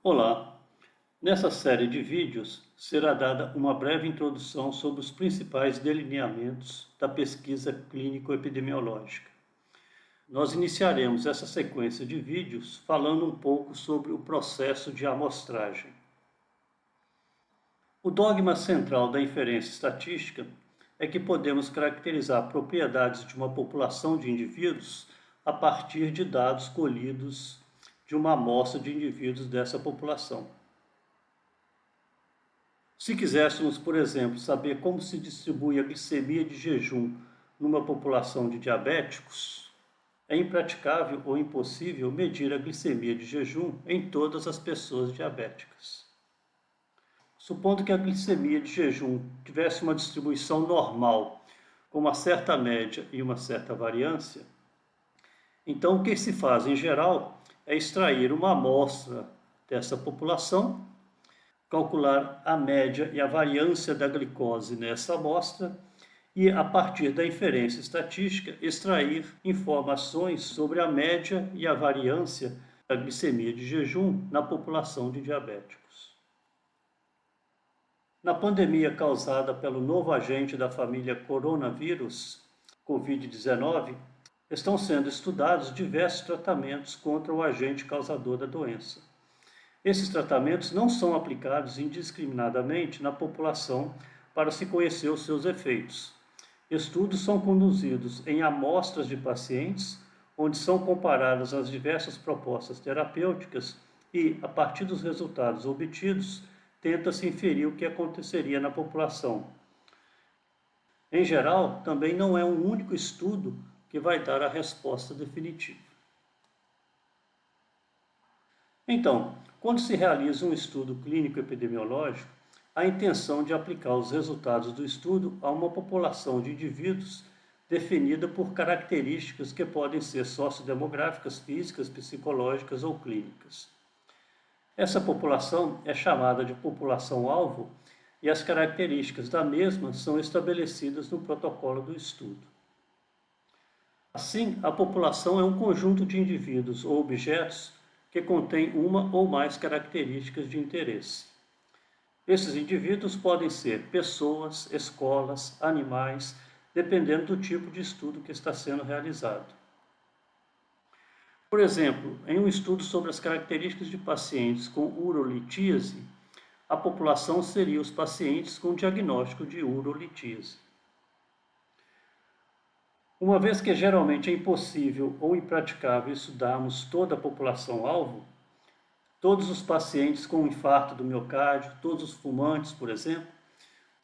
Olá! Nessa série de vídeos será dada uma breve introdução sobre os principais delineamentos da pesquisa clínico-epidemiológica. Nós iniciaremos essa sequência de vídeos falando um pouco sobre o processo de amostragem. O dogma central da inferência estatística é que podemos caracterizar propriedades de uma população de indivíduos a partir de dados colhidos de uma amostra de indivíduos dessa população. Se quiséssemos, por exemplo, saber como se distribui a glicemia de jejum numa população de diabéticos, é impraticável ou impossível medir a glicemia de jejum em todas as pessoas diabéticas. Supondo que a glicemia de jejum tivesse uma distribuição normal, com uma certa média e uma certa variância, então o que se faz em geral é extrair uma amostra dessa população, calcular a média e a variância da glicose nessa amostra e, a partir da inferência estatística, extrair informações sobre a média e a variância da glicemia de jejum na população de diabéticos. Na pandemia causada pelo novo agente da família coronavírus, Covid-19, estão sendo estudados diversos tratamentos contra o agente causador da doença. Esses tratamentos não são aplicados indiscriminadamente na população para se conhecer os seus efeitos. Estudos são conduzidos em amostras de pacientes, onde são comparadas as diversas propostas terapêuticas e, a partir dos resultados obtidos, tenta-se inferir o que aconteceria na população. Em geral, também não é um único estudo que vai dar a resposta definitiva. Então, quando se realiza um estudo clínico epidemiológico, a intenção de aplicar os resultados do estudo a uma população de indivíduos definida por características que podem ser sociodemográficas, físicas, psicológicas ou clínicas. Essa população é chamada de população-alvo e as características da mesma são estabelecidas no protocolo do estudo. Assim, a população é um conjunto de indivíduos ou objetos que contém uma ou mais características de interesse. Esses indivíduos podem ser pessoas, escolas, animais, dependendo do tipo de estudo que está sendo realizado. Por exemplo, em um estudo sobre as características de pacientes com urolitíase, a população seria os pacientes com diagnóstico de urolitíase. Uma vez que geralmente é impossível ou impraticável estudarmos toda a população-alvo, todos os pacientes com infarto do miocárdio, todos os fumantes, por exemplo,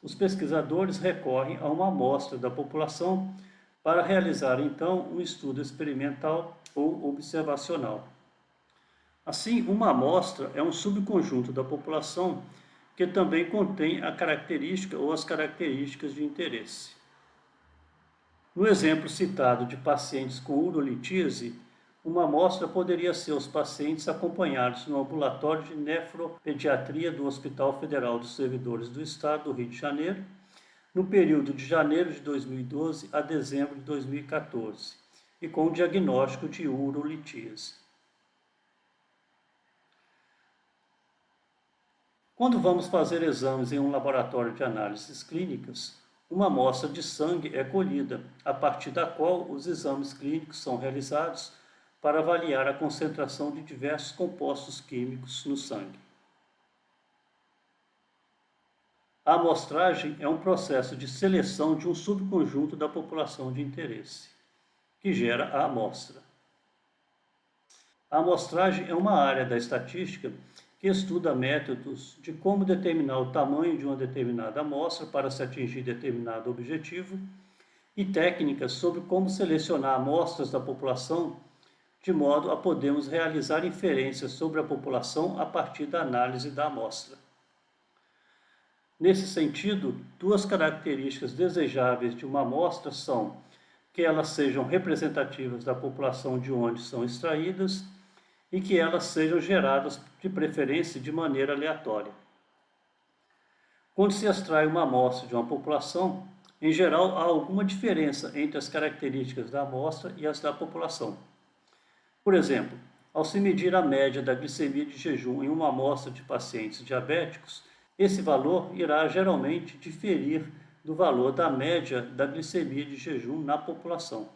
os pesquisadores recorrem a uma amostra da população para realizar então um estudo experimental ou observacional. Assim, uma amostra é um subconjunto da população que também contém a característica ou as características de interesse. No exemplo citado de pacientes com urolitíase, uma amostra poderia ser os pacientes acompanhados no ambulatório de nefropediatria do Hospital Federal dos Servidores do Estado do Rio de Janeiro, no período de janeiro de 2012 a dezembro de 2014, e com o diagnóstico de urolitíase. Quando vamos fazer exames em um laboratório de análises clínicas, uma amostra de sangue é colhida, a partir da qual os exames clínicos são realizados para avaliar a concentração de diversos compostos químicos no sangue. A amostragem é um processo de seleção de um subconjunto da população de interesse, que gera a amostra. A amostragem é uma área da estatística que estuda métodos de como determinar o tamanho de uma determinada amostra para se atingir determinado objetivo e técnicas sobre como selecionar amostras da população de modo a podermos realizar inferências sobre a população a partir da análise da amostra. Nesse sentido, duas características desejáveis de uma amostra são que elas sejam representativas da população de onde são extraídas e que elas sejam geradas, de preferência, de maneira aleatória. Quando se extrai uma amostra de uma população, em geral há alguma diferença entre as características da amostra e as da população. Por exemplo, Ao se medir a média da glicemia de jejum em uma amostra de pacientes diabéticos, esse valor irá geralmente diferir do valor da média da glicemia de jejum na população.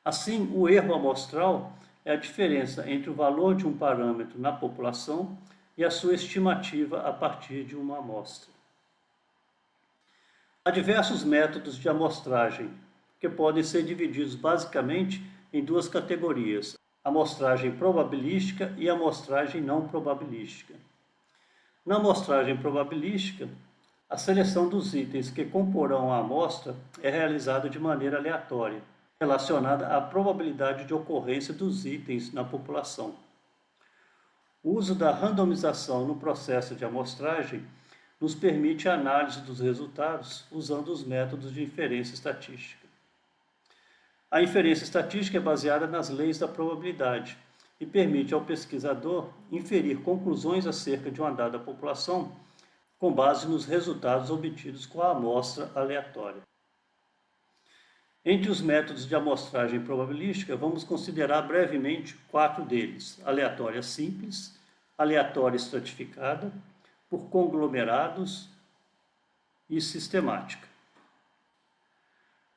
Assim, o erro amostral é a diferença entre o valor de um parâmetro na população e a sua estimativa a partir de uma amostra. Há diversos métodos de amostragem, que podem ser divididos basicamente em duas categorias: amostragem probabilística e amostragem não probabilística. Na amostragem probabilística, a seleção dos itens que comporão a amostra é realizada de maneira aleatória, relacionada à probabilidade de ocorrência dos itens na população. O uso da randomização no processo de amostragem nos permite a análise dos resultados usando os métodos de inferência estatística. A inferência estatística é baseada nas leis da probabilidade e permite ao pesquisador inferir conclusões acerca de uma dada população com base nos resultados obtidos com a amostra aleatória. Entre os métodos de amostragem probabilística, vamos considerar brevemente 4 deles: aleatória simples, aleatória estratificada, por conglomerados e sistemática.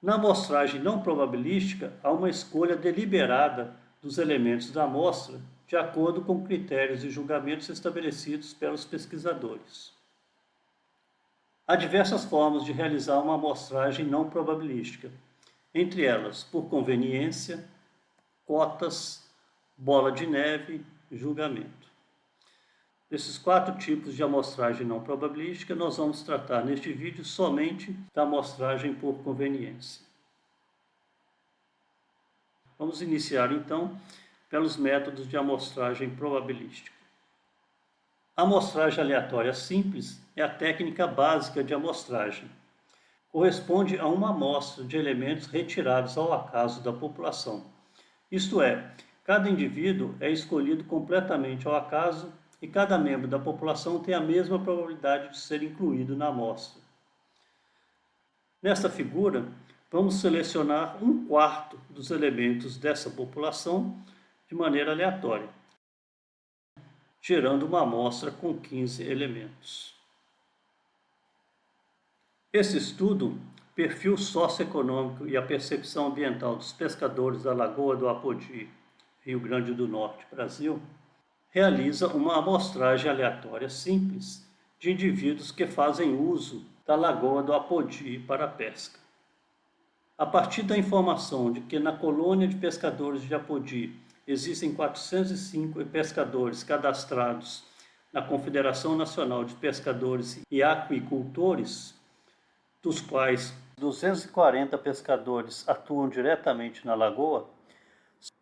Na amostragem não probabilística, há uma escolha deliberada dos elementos da amostra de acordo com critérios e julgamentos estabelecidos pelos pesquisadores. Há diversas formas de realizar uma amostragem não probabilística, entre elas por conveniência, cotas, bola de neve e julgamento. Desses 4 tipos de amostragem não probabilística, nós vamos tratar neste vídeo somente da amostragem por conveniência. Vamos iniciar então pelos métodos de amostragem probabilística. A amostragem aleatória simples é a técnica básica de amostragem. Corresponde a uma amostra de elementos retirados ao acaso da população. Isto é, cada indivíduo é escolhido completamente ao acaso e cada membro da população tem a mesma probabilidade de ser incluído na amostra. Nesta figura, vamos selecionar 1/4 dos elementos dessa população de maneira aleatória, gerando uma amostra com 15 elementos. Esse estudo, Perfil Socioeconômico e a Percepção Ambiental dos Pescadores da Lagoa do Apodi, Rio Grande do Norte, Brasil, realiza uma amostragem aleatória simples de indivíduos que fazem uso da Lagoa do Apodi para a pesca. A partir da informação de que na colônia de pescadores de Apodi existem 405 pescadores cadastrados na Confederação Nacional de Pescadores e Aquicultores, dos quais 240 pescadores atuam diretamente na lagoa,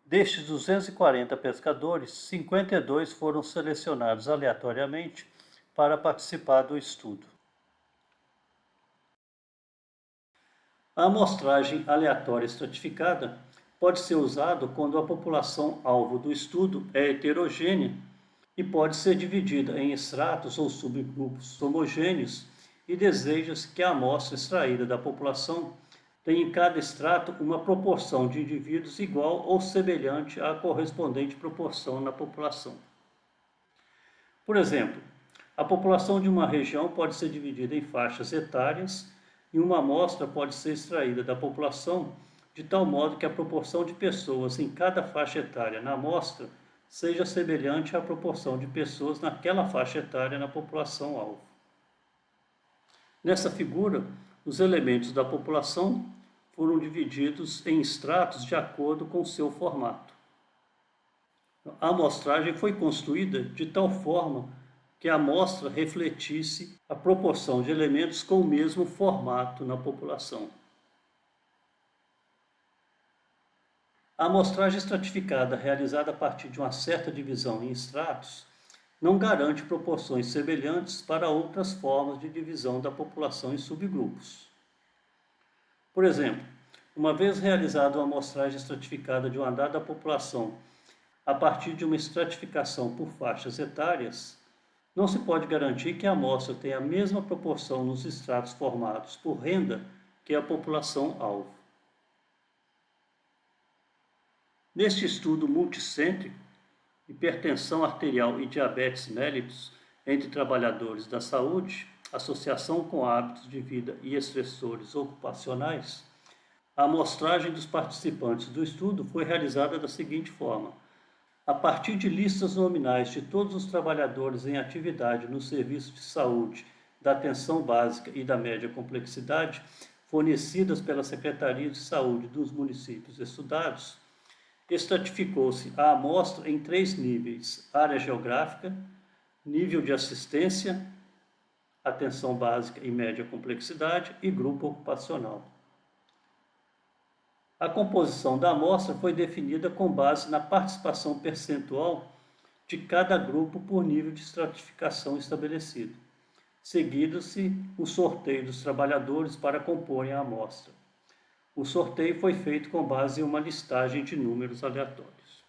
destes 240 pescadores, 52 foram selecionados aleatoriamente para participar do estudo. A amostragem aleatória estratificada pode ser usada quando a população alvo do estudo é heterogênea e pode ser dividida em estratos ou subgrupos homogêneos e deseja-se que a amostra extraída da população tem em cada extrato uma proporção de indivíduos igual ou semelhante à correspondente proporção na população. Por exemplo, a população de uma região pode ser dividida em faixas etárias e uma amostra pode ser extraída da população de tal modo que a proporção de pessoas em cada faixa etária na amostra seja semelhante à proporção de pessoas naquela faixa etária na população-alvo. Nessa figura, os elementos da população foram divididos em estratos de acordo com seu formato. A amostragem foi construída de tal forma que a amostra refletisse a proporção de elementos com o mesmo formato na população. A amostragem estratificada realizada a partir de uma certa divisão em estratos não garante proporções semelhantes para outras formas de divisão da população em subgrupos. Por exemplo, uma vez realizada uma amostragem estratificada de uma dada população a partir de uma estratificação por faixas etárias, não se pode garantir que a amostra tenha a mesma proporção nos estratos formados por renda que a população-alvo. Neste estudo multicêntrico, hipertensão arterial e diabetes mellitus entre trabalhadores da saúde, associação com hábitos de vida e estressores ocupacionais, a amostragem dos participantes do estudo foi realizada da seguinte forma: a partir de listas nominais de todos os trabalhadores em atividade no serviço de saúde, da atenção básica e da média complexidade, fornecidas pela Secretaria de Saúde dos municípios estudados, estratificou-se a amostra em 3 níveis: área geográfica, nível de assistência, atenção básica e média complexidade e grupo ocupacional. A composição da amostra foi definida com base na participação percentual de cada grupo por nível de estratificação estabelecido. Seguido-se o sorteio dos trabalhadores para comporem a amostra. O sorteio foi feito com base em uma listagem de números aleatórios.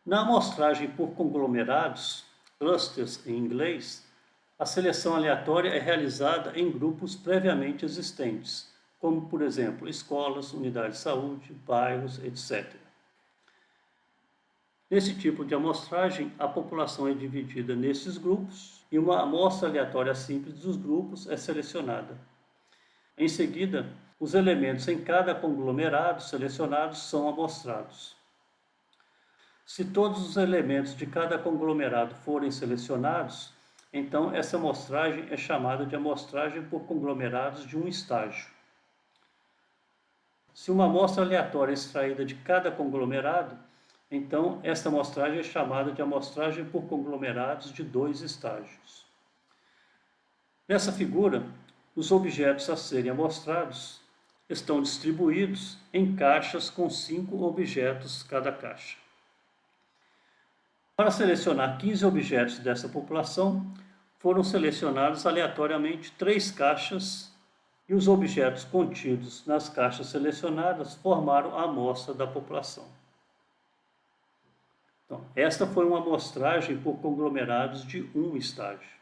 Na amostragem por conglomerados, clusters em inglês, a seleção aleatória é realizada em grupos previamente existentes, como, por exemplo, escolas, unidades de saúde, bairros, etc. Nesse tipo de amostragem, a população é dividida nesses grupos e uma amostra aleatória simples dos grupos é selecionada. Em seguida, os elementos em cada conglomerado selecionados são amostrados. Se todos os elementos de cada conglomerado forem selecionados, então essa amostragem é chamada de amostragem por conglomerados de um estágio. Se uma amostra aleatória é extraída de cada conglomerado, então esta amostragem é chamada de amostragem por conglomerados de 2 estágios. Nessa figura, os objetos a serem amostrados estão distribuídos em caixas com 5 objetos cada caixa. Para selecionar 15 objetos dessa população, foram selecionados aleatoriamente 3 caixas e os objetos contidos nas caixas selecionadas formaram a amostra da população. Então, esta foi uma amostragem por conglomerados de um estágio.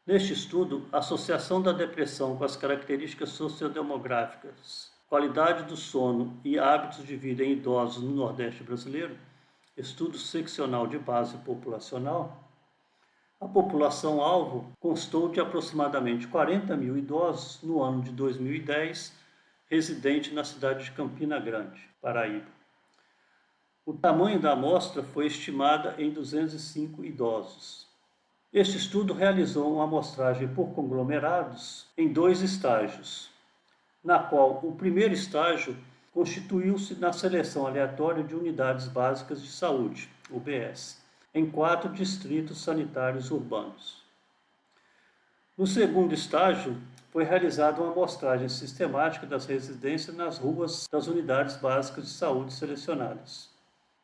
Neste estudo, a associação da depressão com as características sociodemográficas, qualidade do sono e hábitos de vida em idosos no Nordeste brasileiro, estudo seccional de base populacional, a população-alvo constou de aproximadamente 40 mil idosos no ano de 2010, residente na cidade de Campina Grande, Paraíba. O tamanho da amostra foi estimada em 205 idosos. Este estudo realizou uma amostragem por conglomerados em 2 estágios, na qual o primeiro estágio constituiu-se na seleção aleatória de unidades básicas de saúde, UBS, em 4 distritos sanitários urbanos. No segundo estágio, foi realizada uma amostragem sistemática das residências nas ruas das unidades básicas de saúde selecionadas,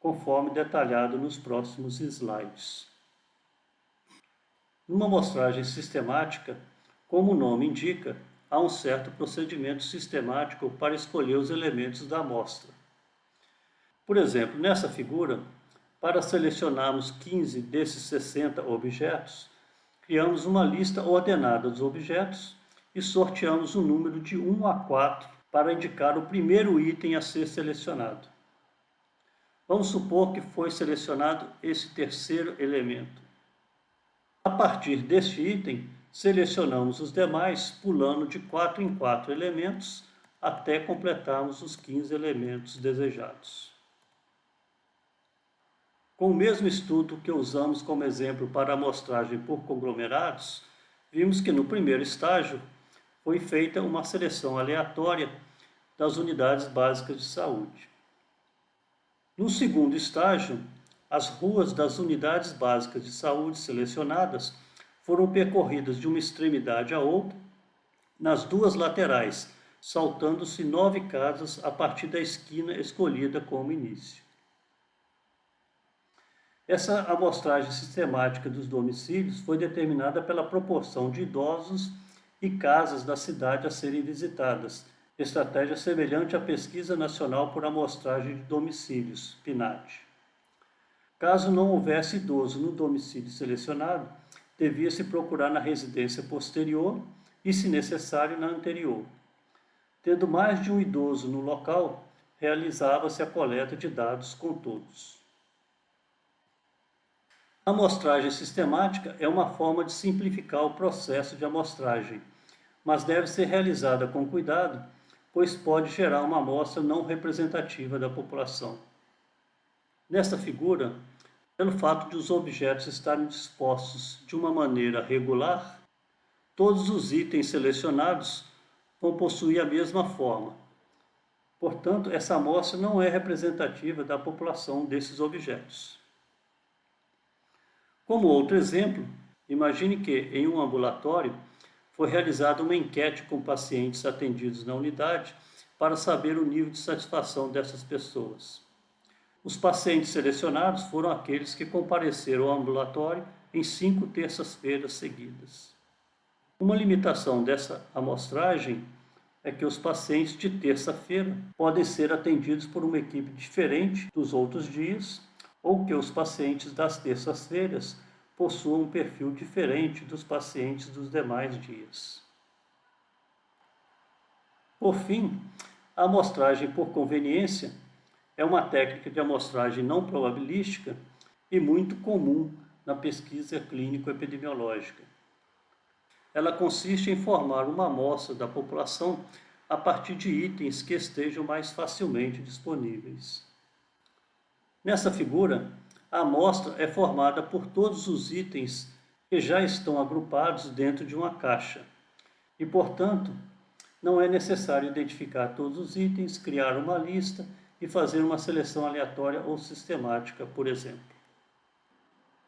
conforme detalhado nos próximos slides. Numa amostragem sistemática, como o nome indica, há um certo procedimento sistemático para escolher os elementos da amostra. Por exemplo, nessa figura, para selecionarmos 15 desses 60 objetos, criamos uma lista ordenada dos objetos e sorteamos o número de 1 a 4 para indicar o primeiro item a ser selecionado. Vamos supor que foi selecionado esse terceiro elemento. A partir deste item, selecionamos os demais pulando de 4 em 4 elementos até completarmos os 15 elementos desejados. Com o mesmo estudo que usamos como exemplo para a amostragem por conglomerados, vimos que no primeiro estágio foi feita uma seleção aleatória das unidades básicas de saúde. No segundo estágio, as ruas das unidades básicas de saúde selecionadas foram percorridas de uma extremidade a outra, nas 2 laterais, saltando-se 9 casas a partir da esquina escolhida como início. Essa amostragem sistemática dos domicílios foi determinada pela proporção de idosos e casas da cidade a serem visitadas, estratégia semelhante à Pesquisa Nacional por Amostragem de Domicílios, PNAD. Caso não houvesse idoso no domicílio selecionado, devia-se procurar na residência posterior e, se necessário, na anterior. Tendo mais de um idoso no local, realizava-se a coleta de dados com todos. A amostragem sistemática é uma forma de simplificar o processo de amostragem, mas deve ser realizada com cuidado, pois pode gerar uma amostra não representativa da população. Nesta figura, pelo fato de os objetos estarem dispostos de uma maneira regular, todos os itens selecionados vão possuir a mesma forma. Portanto, essa amostra não é representativa da população desses objetos. Como outro exemplo, imagine que, em um ambulatório, foi realizada uma enquete com pacientes atendidos na unidade para saber o nível de satisfação dessas pessoas. Os pacientes selecionados foram aqueles que compareceram ao ambulatório em 5 terças-feiras seguidas. Uma limitação dessa amostragem é que os pacientes de terça-feira podem ser atendidos por uma equipe diferente dos outros dias, ou que os pacientes das terças-feiras possuam um perfil diferente dos pacientes dos demais dias. Por fim, a amostragem por conveniência é uma técnica de amostragem não probabilística e muito comum na pesquisa clínico-epidemiológica. Ela consiste em formar uma amostra da população a partir de itens que estejam mais facilmente disponíveis. Nessa figura, a amostra é formada por todos os itens que já estão agrupados dentro de uma caixa e, portanto, não é necessário identificar todos os itens, criar uma lista e fazer uma seleção aleatória ou sistemática, por exemplo.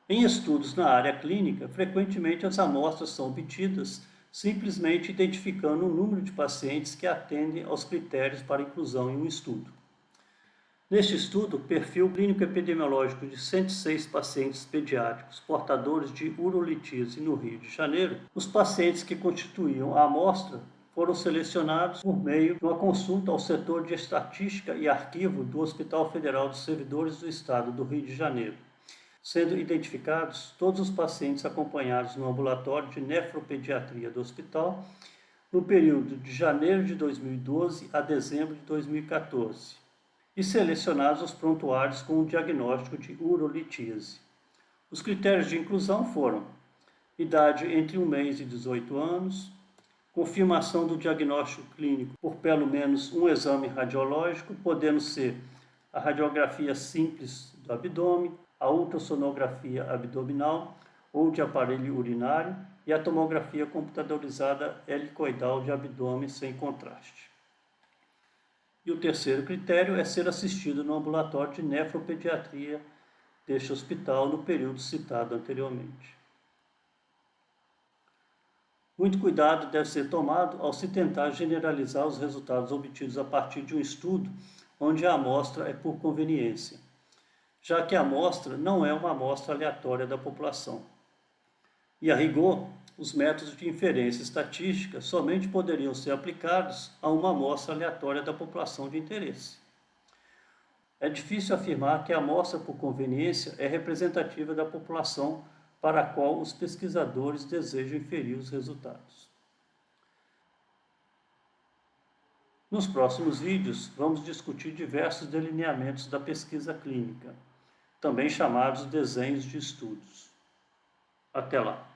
Em estudos na área clínica, frequentemente as amostras são obtidas simplesmente identificando o número de pacientes que atendem aos critérios para inclusão em um estudo. Neste estudo, o perfil clínico epidemiológico de 106 pacientes pediátricos portadores de urolitíase no Rio de Janeiro, os pacientes que constituíam a amostra foram selecionados por meio de uma consulta ao setor de estatística e arquivo do Hospital Federal dos Servidores do Estado do Rio de Janeiro, sendo identificados todos os pacientes acompanhados no ambulatório de nefropediatria do hospital no período de janeiro de 2012 a dezembro de 2014. E selecionados os prontuários com o diagnóstico de urolitíase. Os critérios de inclusão foram idade entre 1 mês e 18 anos, confirmação do diagnóstico clínico por pelo menos um exame radiológico, podendo ser a radiografia simples do abdômen, a ultrassonografia abdominal ou de aparelho urinário e a tomografia computadorizada helicoidal de abdômen sem contraste. E o terceiro critério é ser assistido no ambulatório de nefropediatria deste hospital no período citado anteriormente. Muito cuidado deve ser tomado ao se tentar generalizar os resultados obtidos a partir de um estudo onde a amostra é por conveniência, já que a amostra não é uma amostra aleatória da população. E a rigor, os métodos de inferência estatística somente poderiam ser aplicados a uma amostra aleatória da população de interesse. É difícil afirmar que a amostra por conveniência é representativa da população para a qual os pesquisadores desejam inferir os resultados. Nos próximos vídeos, vamos discutir diversos delineamentos da pesquisa clínica, também chamados desenhos de estudos. Até lá!